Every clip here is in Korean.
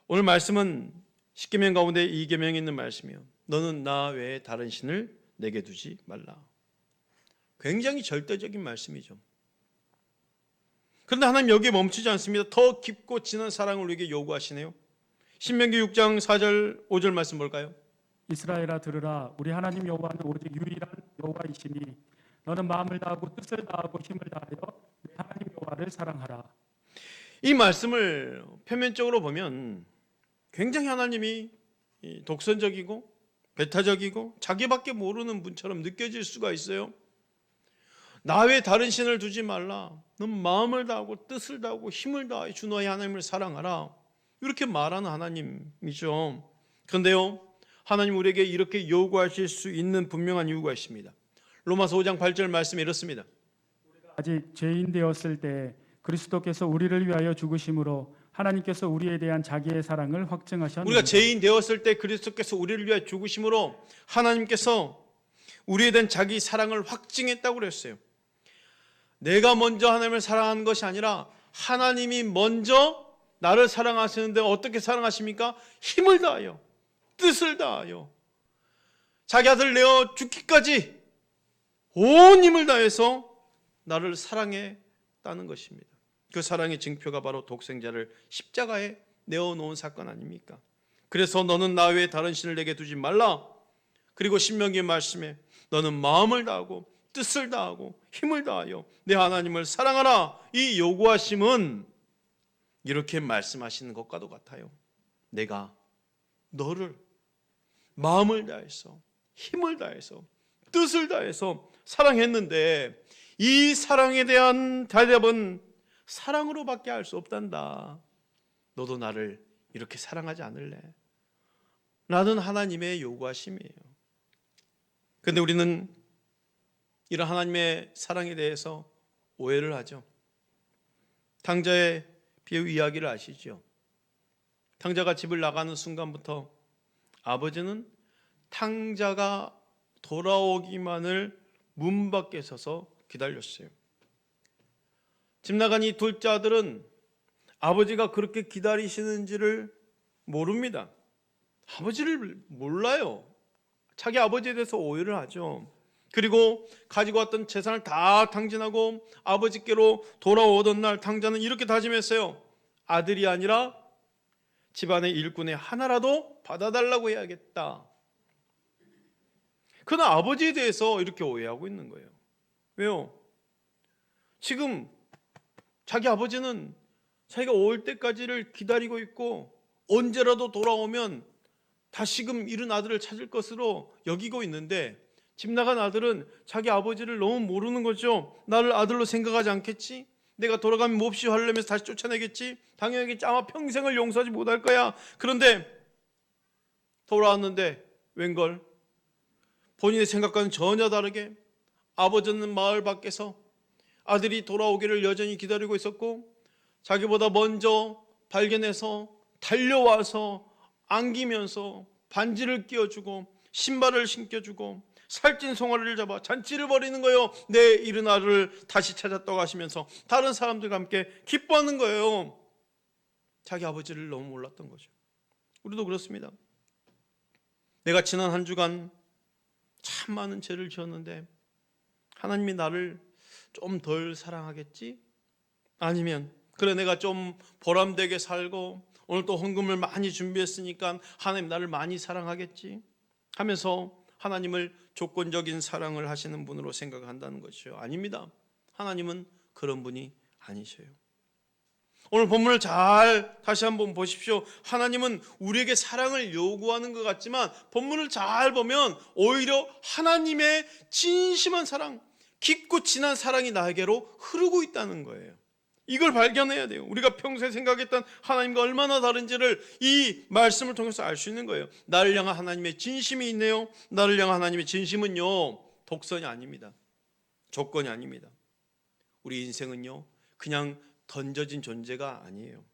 오늘 말씀은 십계명 가운데 이 계명이 있는 말씀이요. 너는 나 외에 다른 신을 내게 두지 말라. 굉장히 절대적인 말씀이죠. 그런데 하나님 여기에 멈추지 않습니다. 더 깊고 진한 사랑을 우리에게 요구하시네요. 신명기 6장 4절 5절 말씀 볼까요? 이스라엘아 들으라. 우리 하나님 여호와는 오직 유일한 여호와이시니 너는 마음을 다하고 뜻을 다하고 힘을 다하여 내 하나님 여호와를 사랑하라. 이 말씀을 표면적으로 보면 굉장히 하나님이 독선적이고 배타적이고 자기밖에 모르는 분처럼 느껴질 수가 있어요. 나 외에 다른 신을 두지 말라. 넌 마음을 다하고 뜻을 다하고 힘을 다하여 주 너의 하나님을 사랑하라. 이렇게 말하는 하나님이죠. 그런데요, 하나님 우리에게 이렇게 요구하실 수 있는 분명한 이유가 있습니다. 로마서 5장 8절 말씀이 이렇습니다. 아직 죄인 되었을 때 그리스도께서 우리를 위하여 죽으심으로 하나님께서 우리에 대한 자기의 사랑을 확증하셨느니라. 우리가 죄인 되었을 때 그리스도께서 우리를 위하여 죽으심으로 하나님께서 우리에 대한 자기 사랑을 확증했다고 그랬어요. 내가 먼저 하나님을 사랑하는 것이 아니라 하나님이 먼저 나를 사랑하시는데 어떻게 사랑하십니까? 힘을 다하여 뜻을 다하여 자기 아들 내어 죽기까지 온 힘을 다해서 나를 사랑했다는 것입니다. 그 사랑의 증표가 바로 독생자를 십자가에 내어놓은 사건 아닙니까? 그래서 너는 나 외에 다른 신을 내게 두지 말라. 그리고 신명기 말씀에 너는 마음을 다하고 뜻을 다하고 힘을 다하여 내 하나님을 사랑하라. 이 요구하심은 이렇게 말씀하시는 것과도 같아요. 내가 너를 마음을 다해서 힘을 다해서 뜻을 다해서 사랑했는데 이 사랑에 대한 대답은 사랑으로밖에 할 수 없단다. 너도 나를 이렇게 사랑하지 않을래? 라는 하나님의 요구하심이에요. 그런데 우리는 이런 하나님의 사랑에 대해서 오해를 하죠. 탕자의 비유 이야기를 아시죠? 탕자가 집을 나가는 순간부터 아버지는 탕자가 돌아오기만을 문 밖에 서서 기다렸어요. 집 나간 이 둘째 아들은 아버지가 그렇게 기다리시는지를 모릅니다. 아버지를 몰라요. 자기 아버지에 대해서 오해를 하죠. 그리고 가지고 왔던 재산을 다 탕진하고 아버지께로 돌아오던 날 탕자는 이렇게 다짐했어요. 아들이 아니라 집안의 일꾼의 하나라도 받아달라고 해야겠다. 그러나 아버지에 대해서 이렇게 오해하고 있는 거예요. 왜요? 지금 자기 아버지는 자기가 올 때까지를 기다리고 있고 언제라도 돌아오면 다시금 잃은 아들을 찾을 것으로 여기고 있는데 집 나간 아들은 자기 아버지를 너무 모르는 거죠. 나를 아들로 생각하지 않겠지? 내가 돌아가면 몹시 화를 내면서 다시 쫓아내겠지? 당연하겠지. 아마 평생을 용서하지 못할 거야. 그런데 돌아왔는데 웬걸 본인의 생각과는 전혀 다르게 아버지는 마을 밖에서 아들이 돌아오기를 여전히 기다리고 있었고 자기보다 먼저 발견해서 달려와서 안기면서 반지를 끼워주고 신발을 신겨주고 살찐 송아리를 잡아 잔치를 벌이는 거예요. 내 잃은 아들을 다시 찾았다고 하시면서 다른 사람들과 함께 기뻐하는 거예요. 자기 아버지를 너무 몰랐던 거죠. 우리도 그렇습니다. 내가 지난 한 주간 참 많은 죄를 지었는데 하나님이 나를 좀 덜 사랑하겠지? 아니면 그래 내가 좀 보람되게 살고 오늘 또 헌금을 많이 준비했으니까 하나님 나를 많이 사랑하겠지? 하면서 하나님을 조건적인 사랑을 하시는 분으로 생각한다는 것이죠. 아닙니다. 하나님은 그런 분이 아니셔요. 오늘 본문을 잘 다시 한번 보십시오. 하나님은 우리에게 사랑을 요구하는 것 같지만 본문을 잘 보면 오히려 하나님의 진심한 사랑, 깊고 진한 사랑이 나에게로 흐르고 있다는 거예요. 이걸 발견해야 돼요. 우리가 평소에 생각했던 하나님과 얼마나 다른지를 이 말씀을 통해서 알 수 있는 거예요. 나를 향한 하나님의 진심이 있네요. 나를 향한 하나님의 진심은요, 독선이 아닙니다. 조건이 아닙니다. 우리 인생은요, 그냥 던져진 존재가 아니에요.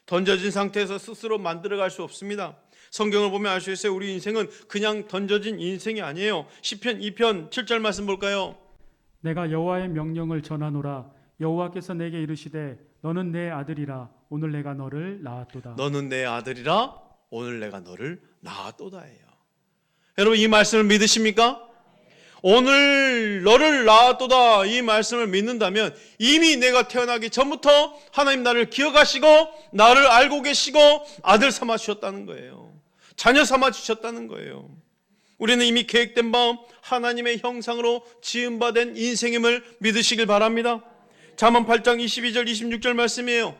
던져진 상태에서 스스로 만들어갈 수 없습니다. 성경을 보면 알 수 있어요. 우리 인생은 그냥 던져진 인생이 아니에요. 시편 2편 7절 말씀 볼까요? 내가 여호와의 명령을 전하노라. 여호와께서 내게 이르시되 너는 내 아들이라 오늘 내가 너를 낳았도다. 너는 내 아들이라 오늘 내가 너를 낳았도다예요. 여러분 이 말씀을 믿으십니까? 오늘 너를 낳았도다 이 말씀을 믿는다면 이미 내가 태어나기 전부터 하나님 나를 기억하시고 나를 알고 계시고 아들 삼아 주셨다는 거예요. 자녀 삼아 주셨다는 거예요. 우리는 이미 계획된 바 하나님의 형상으로 지음받은 인생임을 믿으시길 바랍니다. 잠언 8장 22절 26절 말씀이에요.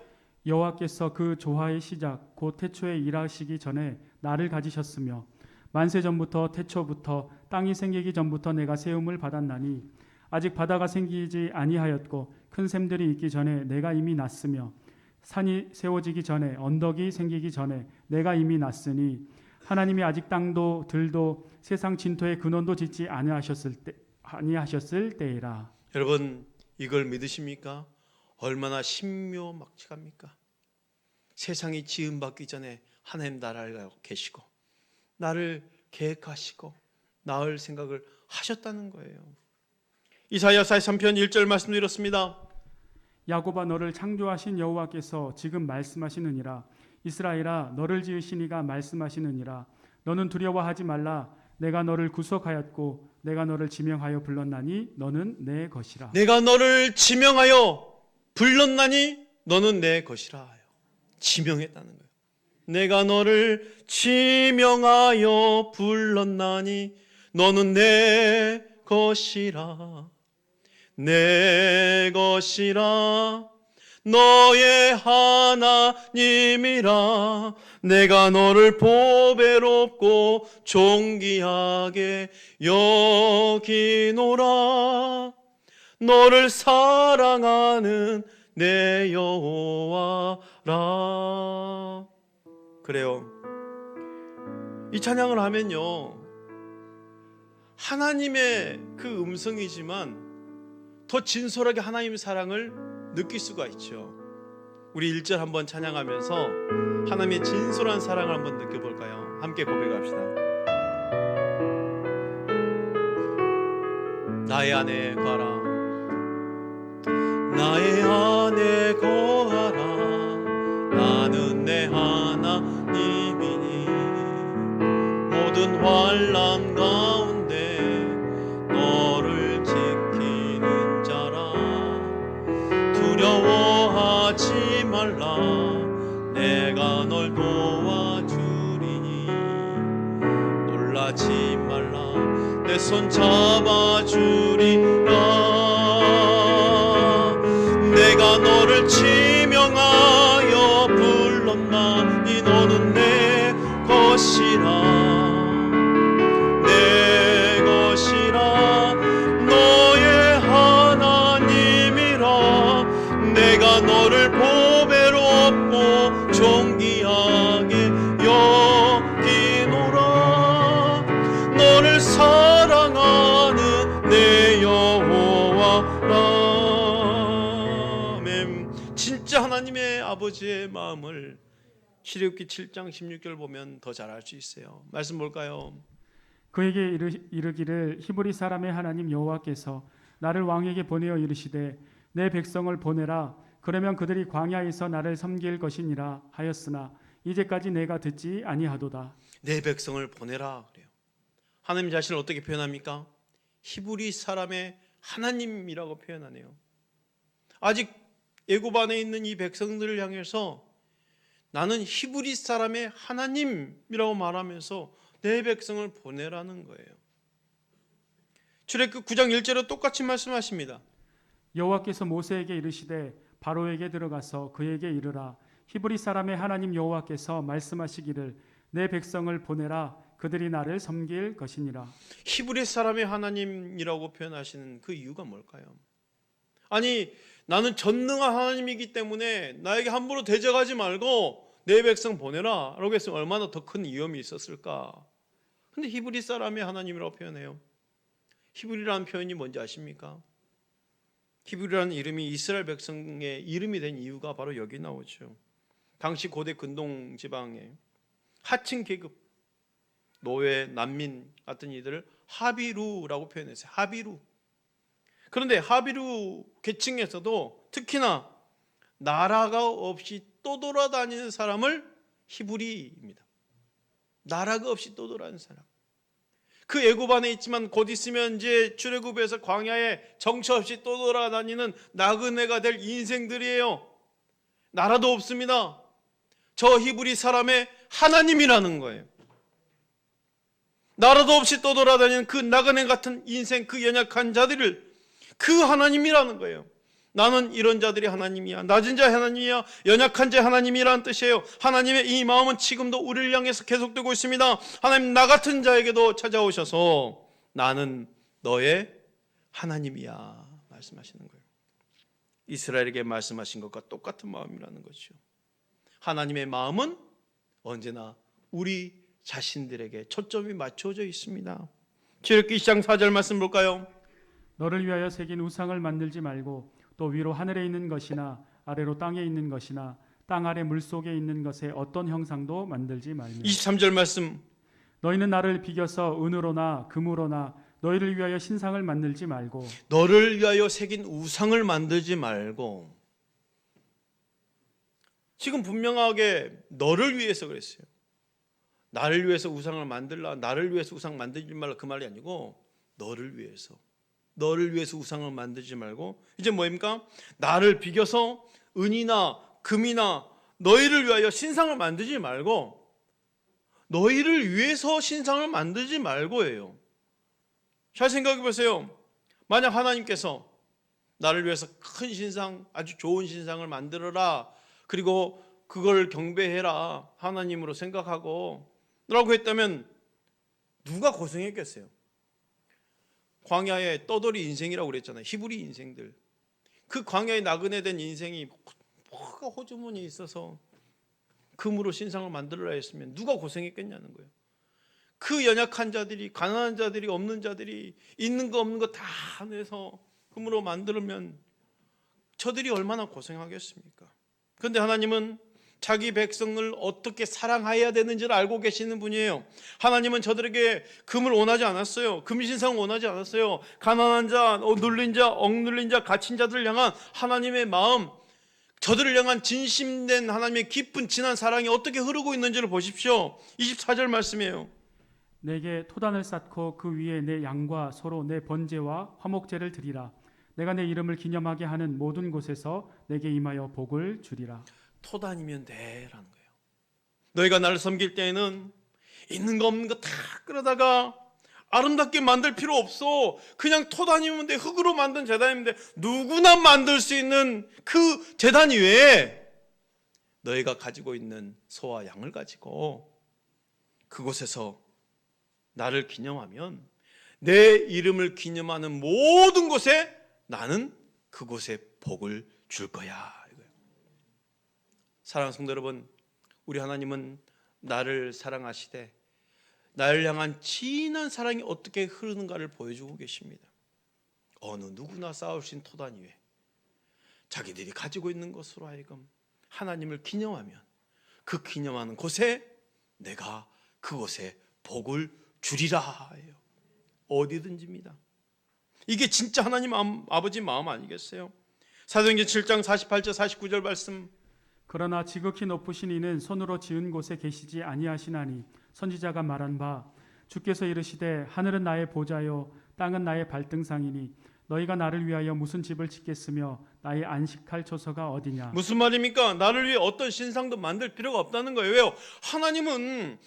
여호와께서 그 조화의 시작 곧 태초에 일하시기 전에 나를 가지셨으며 만세 전부터 태초부터 땅이 생기기 전부터 내가 세움을 받았나니 아직 바다가 생기지 아니하였고 큰 샘들이 있기 전에 내가 이미 났으며 산이 세워지기 전에 언덕이 생기기 전에 내가 이미 났으니 하나님이 아직 땅도 들도 세상 진토의 근원도 짓지 아니하셨을 때이라. 여러분 이걸 믿으십니까? 얼마나 신묘막측합니까? 세상이 지음받기 전에 하나님 나라를 알고 계시고 나를 계획하시고 낳을 생각을 하셨다는 거예요. 이사야 43편 1절 말씀드렸습니다. 야곱아 너를 창조하신 여호와께서 지금 말씀하시느니라. 이스라엘아 너를 지으신 이가 말씀하시느니라. 너는 두려워하지 말라. 내가 너를 구속하였고 내가 너를 지명하여 불렀나니 너는 내 것이라. 내가 너를 지명하여 불렀나니 너는 내 것이라 하여 지명했다는 거예요. 내가 너를 지명하여 불렀나니 너는 내 것이라. 내 것이라. 너의 하나님이라. 내가 너를 보배롭고 존귀하게 여기노라. 너를 사랑하는 내 여호와라. 그래요. 이 찬양을 하면요 하나님의 그 음성이지만 더 진솔하게 하나님의 사랑을 느낄 수가 있죠. 우리 1절 한번 찬양하면서 하나님의 진솔한 사랑을 한번 느껴볼까요? 함께 고백합시다. 나의 안에 거하라. 나의 안에 거하라. 나는 내 하나님이니 모든 환난 가운데 너를 지키는 자라. 두려워하지 말라. 내가 널 도와주리니 놀라지 말라. 내 손 잡아주리라. 내가 너를 지명하여 불렀나니 너는 내 것이라. 내 것이라. 너의 하나님이라. 내가 너를 보배롭고 존귀하게 여기노라. 너를 사랑하는 내 여호와라. 진짜 하나님의 아버지의 마음을 출애굽기 7장 16절 보면 더 잘 알 수 있어요. 말씀 볼까요? 그에게 이르기를 히브리 사람의 하나님 여호와께서 나를 왕에게 보내어 이르시되 내 백성을 보내라. 그러면 그들이 광야에서 나를 섬길 것이니라 하였으나 이제까지 내가 듣지 아니하도다. 내 백성을 보내라 그래요. 하나님 자신을 어떻게 표현합니까? 히브리 사람의 하나님이라고 표현하네요. 아직 애굽 안에 있는 이 백성들을 향해서 나는 히브리 사람의 하나님이라고 말하면서 내 백성을 보내라는 거예요. 출애굽 9장 1절에 똑같이 말씀하십니다. 여호와께서 모세에게 이르시되 바로에게 들어가서 그에게 이르라. 히브리 사람의 하나님 여호와께서 말씀하시기를 내 백성을 보내라. 그들이 나를 섬길 것이니라. 히브리 사람의 하나님이라고 표현하시는 그 이유가 뭘까요? 아니 나는 전능한 하나님이기 때문에 나에게 함부로 대적하지 말고 내 백성 보내라 라고 했으면 얼마나 더 큰 위험이 있었을까. 근데 히브리 사람의 하나님이라고 표현해요. 히브리라는 표현이 뭔지 아십니까? 히브리라는 이름이 이스라엘 백성의 이름이 된 이유가 바로 여기 나오죠. 당시 고대 근동 지방에 하층 계급, 노예, 난민 같은 이들을 하비루라고 표현했어요. 하비루. 그런데 하비루 계층에서도 특히나 나라가 없이 떠돌아다니는 사람을 히브리입니다. 나라가 없이 떠돌아다니는 사람. 그 애굽 안에 있지만 곧 있으면 이제 출애굽에서 광야에 정처 없이 떠돌아다니는 나그네가 될 인생들이에요. 나라도 없습니다. 저 히브리 사람의 하나님이라는 거예요. 나라도 없이 떠돌아다니는 그 나그네 같은 인생, 그 연약한 자들을 그 하나님이라는 거예요. 나는 이런 자들이 하나님이야. 낮은 자 하나님이야. 연약한 자 하나님이라는 뜻이에요. 하나님의 이 마음은 지금도 우리를 향해서 계속되고 있습니다. 하나님 나 같은 자에게도 찾아오셔서 나는 너의 하나님이야 말씀하시는 거예요. 이스라엘에게 말씀하신 것과 똑같은 마음이라는 거죠. 하나님의 마음은 언제나 우리 자신들에게 초점이 맞춰져 있습니다. 출애굽기 20장 4절 말씀 볼까요? 너를 위하여 새긴 우상을 만들지 말고 또 위로 하늘에 있는 것이나 아래로 땅에 있는 것이나 땅 아래 물속에 있는 것의 어떤 형상도 만들지 말며 23절 말씀. 너희는 나를 비겨서 은으로나 금으로나 너희를 위하여 신상을 만들지 말고 너를 위하여 새긴 우상을 만들지 말고. 지금 분명하게 너를 위해서 그랬어요. 나를 위해서 우상을 만들라, 나를 위해서 우상 만들지 말라 그 말이 아니고 너를 위해서 우상을 만들지 말고 이제 뭐입니까? 나를 비겨서 은이나 금이나 너희를 위하여 신상을 만들지 말고 너희를 위해서 신상을 만들지 말고예요. 잘 생각해 보세요. 만약 하나님께서 나를 위해서 큰 신상, 아주 좋은 신상을 만들어라, 그리고 그걸 경배해라 하나님으로 생각하고 라고 했다면 누가 고생했겠어요? 광야의 떠돌이 인생이라고 그랬잖아요. 히브리 인생들. 그 광야에 나그네 된 인생이 뭐가 호주머니에 있어서 금으로 신상을 만들어라 했으면 누가 고생했겠냐는 거예요. 그 연약한 자들이, 가난한 자들이, 없는 자들이 있는 거 없는 거 다 내서 금으로 만들면 저들이 얼마나 고생하겠습니까? 그런데 하나님은 자기 백성을 어떻게 사랑해야 되는지를 알고 계시는 분이에요. 하나님은 저들에게 금을 원하지 않았어요. 금신상을 원하지 않았어요. 가난한 자, 눌린 자, 억눌린 자, 갇힌 자들을 향한 하나님의 마음, 저들을 향한 진심된 하나님의 깊은 진한 사랑이 어떻게 흐르고 있는지를 보십시오. 24절 말씀이에요. 내게 토단을 쌓고 그 위에 내 양과 소로 내 번제와 화목제를 드리라. 내가 내 이름을 기념하게 하는 모든 곳에서 내게 임하여 복을 주리라. 토단이면 돼라는 거예요. 너희가 나를 섬길 때에는 있는 거 없는 거 다 끌어다가 아름답게 만들 필요 없어. 그냥 토단이면 돼. 흙으로 만든 제단이면 돼. 누구나 만들 수 있는 그 제단 위에 너희가 가지고 있는 소와 양을 가지고 그곳에서 나를 기념하면 내 이름을 기념하는 모든 곳에 나는 그곳에 복을 줄 거야. 사랑하는 성도 여러분, 우리 하나님은 나를 사랑하시되 나를 향한 진한 사랑이 어떻게 흐르는가를 보여주고 계십니다. 어느 누구나 쌓을 수 있는 토단 위에 자기들이 가지고 있는 것으로 하여금 하나님을 기념하면 그 기념하는 곳에 내가 그곳에 복을 주리라 해요. 어디든지입니다. 이게 진짜 하나님 아버지 마음 아니겠어요? 사도행전 7장 48절 49절 말씀. 그러나 지극히 높으신 이는 손으로 지은 곳에 계시지 아니하시나니 선지자가 말한 바 주께서 이르시되 하늘은 나의 보좌요 땅은 나의 발등상이니 너희가 나를 위하여 무슨 집을 짓겠으며 나의 안식할 처소가 어디냐. 무슨 말입니까? 나를 위해 어떤 신상도 만들 필요가 없다는 거예요. 왜요? 하나님은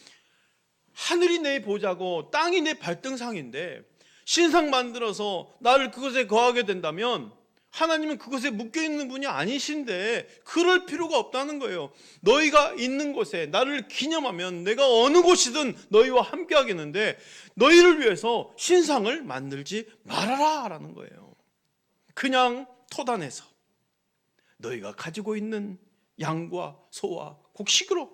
하늘이 내 보좌고 땅이 내 발등상인데 신상 만들어서 나를 그곳에 거하게 된다면 하나님은 그곳에 묶여있는 분이 아니신데 그럴 필요가 없다는 거예요. 너희가 있는 곳에 나를 기념하면 내가 어느 곳이든 너희와 함께 하겠는데 너희를 위해서 신상을 만들지 말아라 라는 거예요. 그냥 토단에서 너희가 가지고 있는 양과 소와 곡식으로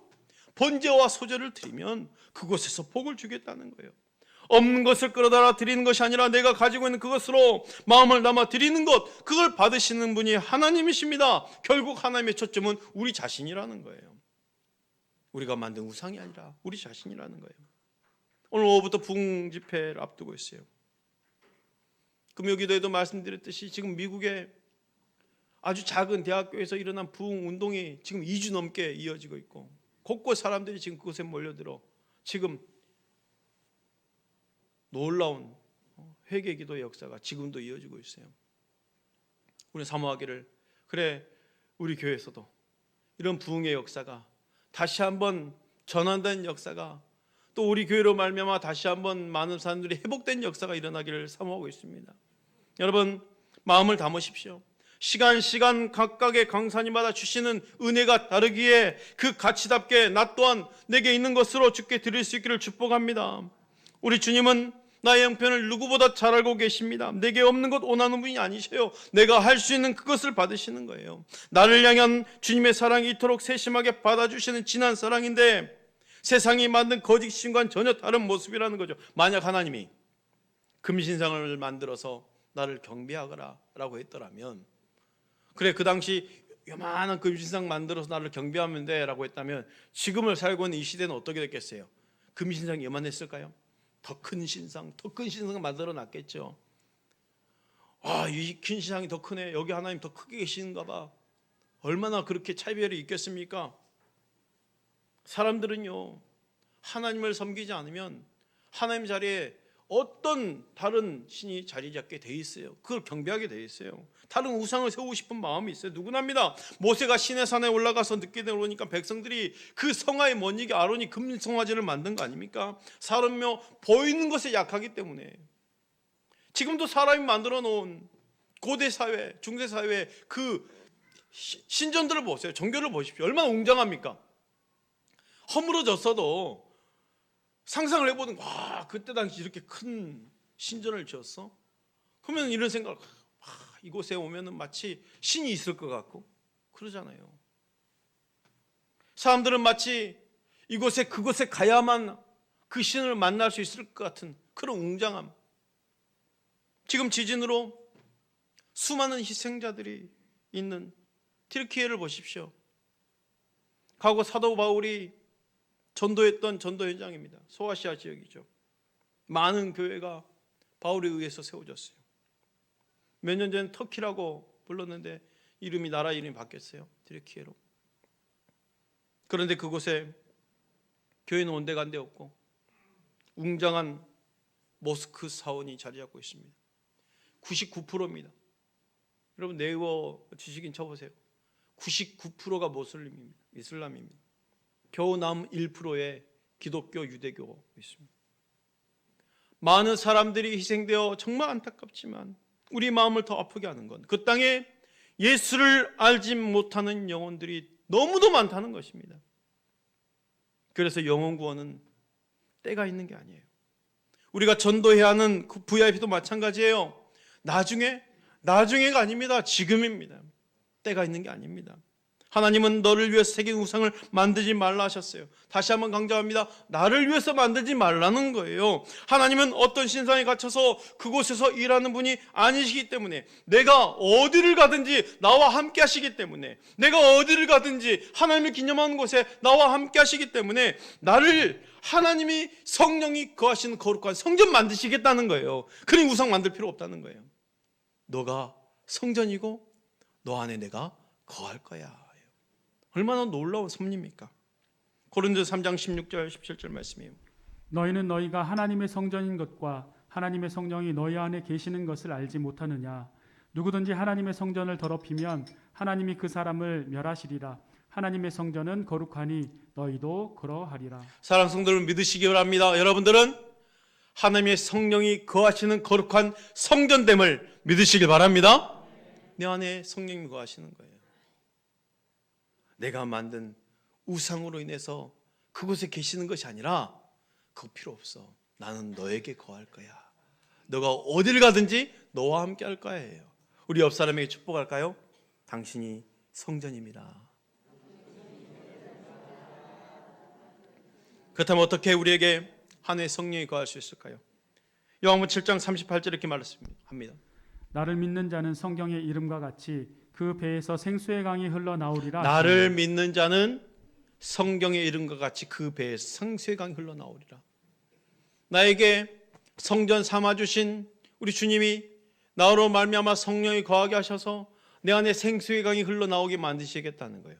번제와 소제를 드리면 그곳에서 복을 주겠다는 거예요. 없는 것을 끌어다가 드리는 것이 아니라 내가 가지고 있는 그것으로 마음을 담아 드리는 것, 그걸 받으시는 분이 하나님이십니다. 결국 하나님의 초점은 우리 자신이라는 거예요. 우리가 만든 우상이 아니라 우리 자신이라는 거예요. 오늘 오후부터 부흥 집회를 앞두고 있어요. 금요기도에도 말씀드렸듯이 지금 미국에 아주 작은 대학교에서 일어난 부흥 운동이 지금 2주 넘게 이어지고 있고 곳곳 사람들이 지금 그곳에 몰려들어 지금 놀라운 회개 기도의 역사가 지금도 이어지고 있어요. 우리 사모하기를, 그래 우리 교회에서도 이런 부흥의 역사가 다시 한번 전환된 역사가, 또 우리 교회로 말미암아 다시 한번 많은 사람들이 회복된 역사가 일어나기를 사모하고 있습니다. 여러분 마음을 담으십시오. 시간 각각의 강사님마다 주시는 은혜가 다르기에 그 가치답게 나 또한 내게 있는 것으로 주께 드릴 수 있기를 축복합니다. 우리 주님은 나의 형편을 누구보다 잘 알고 계십니다. 내게 없는 것 원하는 분이 아니세요. 내가 할 수 있는 그것을 받으시는 거예요. 나를 향한 주님의 사랑이 이토록 세심하게 받아주시는 진한 사랑인데 세상이 만든 거짓 신과는 전혀 다른 모습이라는 거죠. 만약 하나님이 금신상을 만들어서 나를 경배하거라 라고 했더라면, 그래 그 당시 요만한 금신상 만들어서 나를 경배하면 돼 라고 했다면 지금을 살고 있는 이 시대는 어떻게 됐겠어요? 금신상이 요만했을까요? 더 큰 신상, 더 큰 신상을 만들어 놨겠죠. 이 큰 신상이 더 크네, 여기 하나님 더 크게 계시는가 봐. 얼마나 그렇게 차별이 있겠습니까? 사람들은요 하나님을 섬기지 않으면 하나님 자리에 어떤 다른 신이 자리 잡게 돼 있어요. 그걸 경배하게 돼 있어요. 다른 우상을 세우고 싶은 마음이 있어요. 누구나입니다. 모세가 시내산에 올라가서 늦게 내려오니까 백성들이 그 성화에 못 이겨 아론이 금성화제를 만든 거 아닙니까? 사람며 보이는 것에 약하기 때문에. 지금도 사람이 만들어 놓은 고대 사회, 중세 사회 그 신전들을 보세요. 종교를 보십시오. 얼마나 웅장합니까? 허물어졌어도 상상을 해보는, 그때 당시 이렇게 큰 신전을 지었어? 그러면 이런 생각을, 이곳에 오면은 마치 신이 있을 것 같고 그러잖아요. 사람들은 마치 그곳에 가야만 그 신을 만날 수 있을 것 같은 그런 웅장함. 지금 지진으로 수많은 희생자들이 있는 튀르키예를 보십시오. 과거 사도 바울이 전도했던 전도 현장입니다. 소아시아 지역이죠. 많은 교회가 바울에 의해서 세워졌어요. 몇 년 전 터키라고 불렀는데 나라 이름이 바뀌었어요. 튀르키예로. 그런데 그곳에 교회는 온데간데 없고 웅장한 모스크 사원이 자리 잡고 있습니다. 99%입니다. 여러분 네이버 지식인 쳐보세요. 99%가 모슬림입니다. 이슬람입니다. 겨우 남은 1%의 기독교, 유대교 있습니다. 많은 사람들이 희생되어 정말 안타깝지만 우리 마음을 더 아프게 하는 건 그 땅에 예수를 알지 못하는 영혼들이 너무도 많다는 것입니다. 그래서 영혼 구원은 때가 있는 게 아니에요. 우리가 전도해야 하는 그 VIP도 마찬가지예요. 나중에가 아닙니다. 지금입니다. 때가 있는 게 아닙니다. 하나님은 너를 위해서 새긴 우상을 만들지 말라 하셨어요. 다시 한번 강조합니다. 나를 위해서 만들지 말라는 거예요. 하나님은 어떤 신상에 갇혀서 그곳에서 일하는 분이 아니시기 때문에, 내가 어디를 가든지 나와 함께 하시기 때문에, 내가 어디를 가든지 하나님을 기념하는 곳에 나와 함께 하시기 때문에 나를 하나님이 성령이 거하시는 거룩한 성전 만드시겠다는 거예요. 그러니 우상 만들 필요 없다는 거예요. 너가 성전이고 너 안에 내가 거할 거야. 얼마나 놀라운 섭리입니까? 고린도서 3장 16절 17절 말씀이에요. 너희는 너희가 하나님의 성전인 것과 하나님의 성령이 너희 안에 계시는 것을 알지 못하느냐. 누구든지 하나님의 성전을 더럽히면 하나님이 그 사람을 멸하시리라. 하나님의 성전은 거룩하니 너희도 그러하리라. 사랑하는 성도를 믿으시기 바랍니다. 여러분들은 하나님의 성령이 거하시는 거룩한 성전됨을 믿으시길 바랍니다. 내 안에 성령이 거하시는 거예요. 내가 만든 우상으로 인해서 그곳에 계시는 것이 아니라 그거 필요 없어. 나는 너에게 거할 거야. 너가 어디를 가든지 너와 함께 할 거예요. 우리 옆 사람에게 축복할까요? 당신이 성전입니다. 그렇다면 어떻게 우리에게 하나님의 성령이 거할 수 있을까요? 요한복음 7장 38절 이렇게 말씀합니다. 나를 믿는 자는 성경의 이름과 같이 그 배에서 생수의 강이 흘러나오리라. 나를 믿는 자는 성경의 이름과 같이 그 배에서 생수의 강이 흘러나오리라. 나에게 성전 삼아주신 우리 주님이 나로 말미암아 성령이 거하게 하셔서 내 안에 생수의 강이 흘러나오게 만드시겠다는 거예요.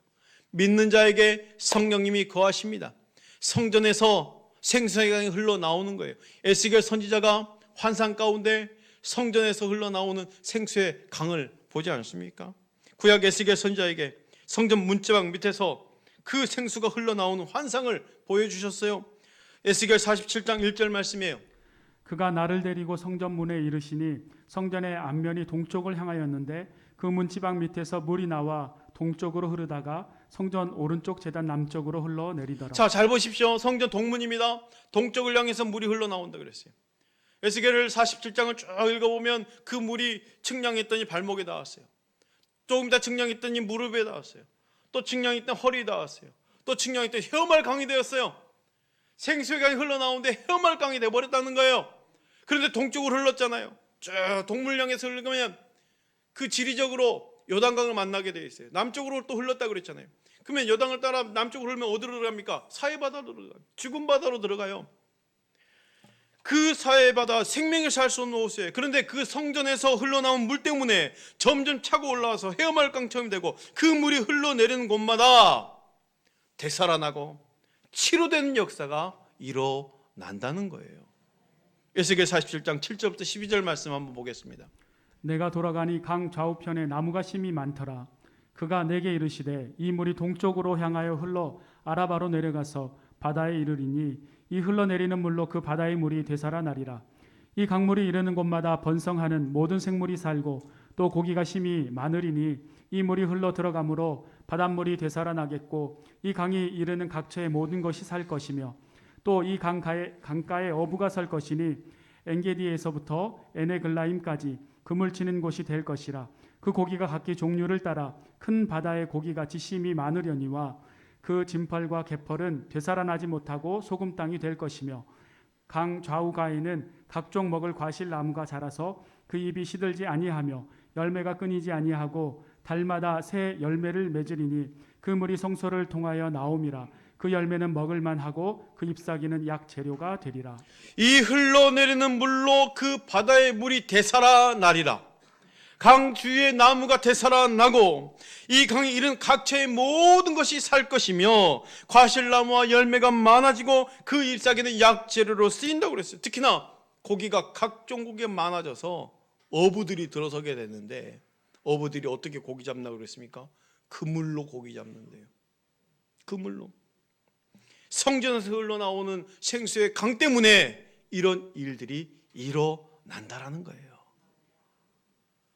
믿는 자에게 성령님이 거하십니다. 성전에서 생수의 강이 흘러나오는 거예요. 에스겔 선지자가 환상 가운데 성전에서 흘러나오는 생수의 강을 보지 않습니까? 구약 에스겔 선지자에게 성전 문지방 밑에서 그 생수가 흘러나오는 환상을 보여주셨어요. 에스겔 47장 1절 말씀이에요. 그가 나를 데리고 성전 문에 이르시니 성전의 앞면이 동쪽을 향하였는데 그 문지방 밑에서 물이 나와 동쪽으로 흐르다가 성전 오른쪽 제단 남쪽으로 흘러내리더라. 자, 잘 보십시오. 성전 동문입니다. 동쪽을 향해서 물이 흘러나온다 그랬어요. 에스겔 47장을 쭉 읽어보면 그 물이 측량했더니 발목에 닿았어요. 조금 더 측량했더니 무릎에 닿았어요. 또 측량했더니 허리에 닿았어요. 또 측량했더니 헤엄할 강이 되었어요. 생수의 강이 흘러나오는데 헤엄할 강이 되어버렸다는 거예요. 그런데 동쪽으로 흘렀잖아요. 쭉 동물 향해서 흘러가면 그 지리적으로 요단강을 만나게 되어 있어요. 남쪽으로 또 흘렀다 그랬잖아요. 그러면 요단을 따라 남쪽으로 흘러면 어디로 들어갑니까? 사해바다로 들어가요. 죽은 바다로 들어가요. 그 사해바다 생명을 살 수 없는 곳이에요. 그런데 그 성전에서 흘러나온 물 때문에 점점 차고 올라와서 헤엄할 강처럼 되고 그 물이 흘러내리는 곳마다 되살아나고 치료되는 역사가 일어난다는 거예요. 에스겔 47장 7절부터 12절 말씀 한번 보겠습니다. 내가 돌아가니 강 좌우편에 나무가 심이 많더라. 그가 내게 이르시되 이 물이 동쪽으로 향하여 흘러 아라바로 내려가서 바다에 이르리니 이 흘러내리는 물로 그 바다의 물이 되살아나리라. 이 강물이 이르는 곳마다 번성하는 모든 생물이 살고 또 고기가 심이 많으리니 이 물이 흘러 들어가므로 바닷물이 되살아나겠고 이 강이 이르는 각처의 모든 것이 살 것이며 또 이 강가에 어부가 살 것이니 엔게디에서부터 에네글라임까지 그물 치는 곳이 될 것이라. 그 고기가 각기 종류를 따라 큰 바다의 고기같이 심이 많으려니와 그 진펄과 개펄은 되살아나지 못하고 소금 땅이 될 것이며 강 좌우가에는 각종 먹을 과실 나무가 자라서 그 잎이 시들지 아니하며 열매가 끊이지 아니하고 달마다 새 열매를 맺으리니 그 물이 성소를 통하여 나옴이라. 그 열매는 먹을만 하고 그 잎사귀는 약 재료가 되리라. 이 흘러내리는 물로 그 바다의 물이 되살아나리라. 강 주위의 나무가 되살아나고 이 강이 이른 각처의 모든 것이 살 것이며 과실나무와 열매가 많아지고 그 잎사귀는 약재료로 쓰인다고 그랬어요. 특히나 고기가 각종 고기가 많아져서 어부들이 들어서게 됐는데 어부들이 어떻게 고기 잡나고 그랬습니까? 그물로 고기 잡는데요. 그물로. 성전에서 흘러나오는 생수의 강 때문에 이런 일들이 일어난다라는 거예요.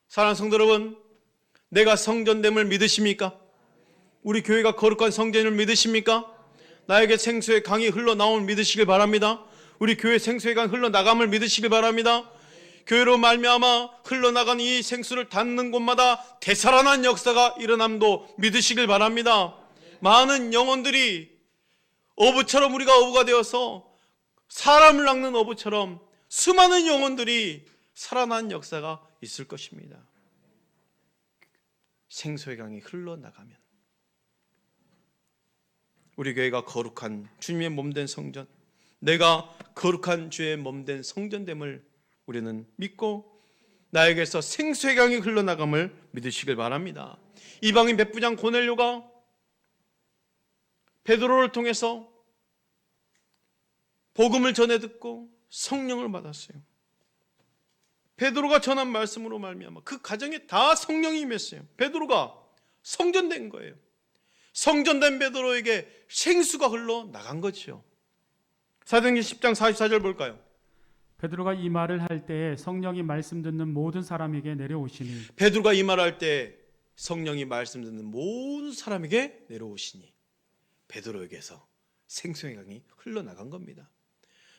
사랑하는 성도 여러분, 내가 성전됨을 믿으십니까? 우리 교회가 거룩한 성전을 믿으십니까? 나에게 생수의 강이 흘러나옴을 믿으시길 바랍니다. 우리 교회 생수의 강이 흘러나감을 믿으시길 바랍니다. 교회로 말미암아 흘러나간 이 생수를 닿는 곳마다 되살아난 역사가 일어남도 믿으시길 바랍니다. 많은 영혼들이 어부처럼 우리가 어부가 되어서 사람을 낚는 어부처럼 수많은 영혼들이 살아난 역사가 있을 것입니다. 생수의 강이 흘러나가면 우리 교회가 거룩한 주님의 몸된 성전, 내가 거룩한 주의 몸된 성전됨을 우리는 믿고 나에게서 생수의 강이 흘러나감을 믿으시길 바랍니다. 이방인 백부장 고넬료가 베드로를 통해서 복음을 전해 듣고 성령을 받았어요. 베드로가 전한 말씀으로 말미암아 그 가정에 다 성령이 임했어요. 베드로가 성전된 거예요. 성전된 베드로에게 생수가 흘러나간 거죠. 사도행전 10장 44절 볼까요? 베드로가 이 말을 할 때에 성령이 말씀 듣는 모든 사람에게 내려오시니 베드로가 이 말을 할 때 성령이 말씀 듣는 모든 사람에게 내려오시니 베드로에게서 생수의 강이 흘러나간 겁니다.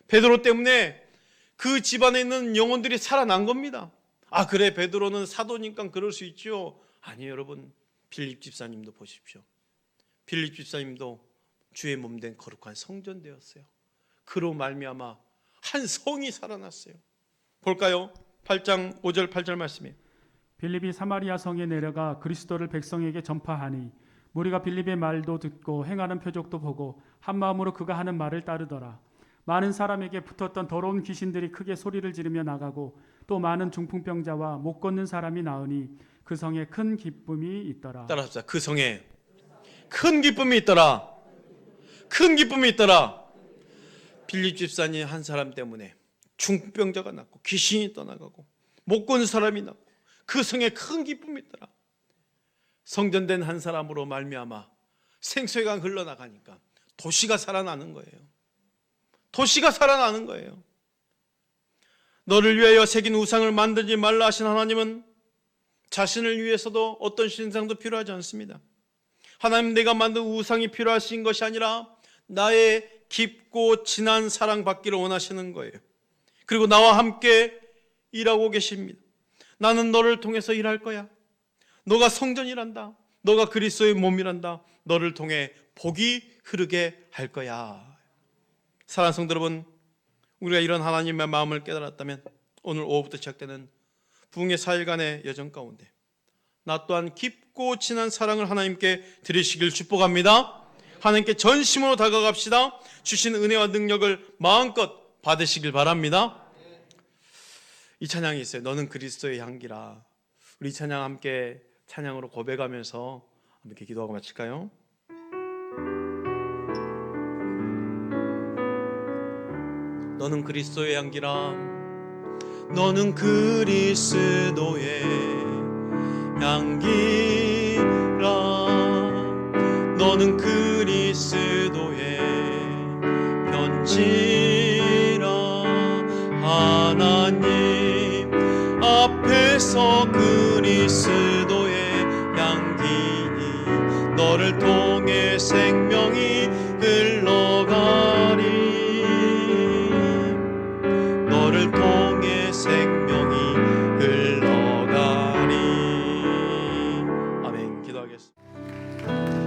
베드로 때문에 그 집안에 있는 영혼들이 살아난 겁니다. 아, 그래, 베드로는 사도니까 그럴 수 있죠. 아니요, 여러분. 빌립 집사님도 보십시오. 빌립 집사님도 주의 몸된 거룩한 성전 되었어요. 그로 말미암아 한 성이 살아났어요. 볼까요? 8장 5절 8절 말씀이에요. 빌립이 사마리아 성에 내려가 그리스도를 백성에게 전파하니 무리가 빌립의 말도 듣고 행하는 표적도 보고 한 마음으로 그가 하는 말을 따르더라. 많은 사람에게 붙었던 더러운 귀신들이 크게 소리를 지르며 나가고 또 많은 중풍병자와 못 걷는 사람이 나으니 그 성에 큰 기쁨이 있더라. 따라합시다. 그 성에 큰 기쁨이 있더라. 큰 기쁨이 있더라. 빌립 집사님 한 사람 때문에 중병자가 났고 귀신이 떠나가고 못 본 사람이 났고 그 성에 큰 기쁨이 있더라. 성전된 한 사람으로 말미암아 생수의 강 흘러나가니까 도시가 살아나는 거예요. 도시가 살아나는 거예요. 너를 위하여 새긴 우상을 만들지 말라 하신 하나님은 자신을 위해서도 어떤 신상도 필요하지 않습니다. 하나님, 내가 만든 우상이 필요하신 것이 아니라 나의 깊고 진한 사랑 받기를 원하시는 거예요. 그리고 나와 함께 일하고 계십니다. 나는 너를 통해서 일할 거야. 너가 성전이란다. 너가 그리스도의 몸이란다. 너를 통해 복이 흐르게 할 거야. 사랑하는 성도 여러분, 우리가 이런 하나님의 마음을 깨달았다면 오늘 오후부터 시작되는 부흥의 4일간의 여정 가운데 나 또한 깊고 진한 사랑을 하나님께 드리시길 축복합니다. 하나님께 전심으로 다가갑시다. 주신 은혜와 능력을 마음껏 받으시길 바랍니다. 이 찬양이 있어요. 너는 그리스도의 향기라. 우리 이 찬양 함께 찬양으로 고백하면서 함께 기도하고 마칠까요? 너는 그리스도의 향기라. 너는 그리스도의 향기라. 너는 그리스도의 편지라. 하나님 앞에서 그리스도의 향기니 너를 통해 생명이 흘러가리. 너를 통해 생명이 흘러가리. 아멘. 기도하겠습니다.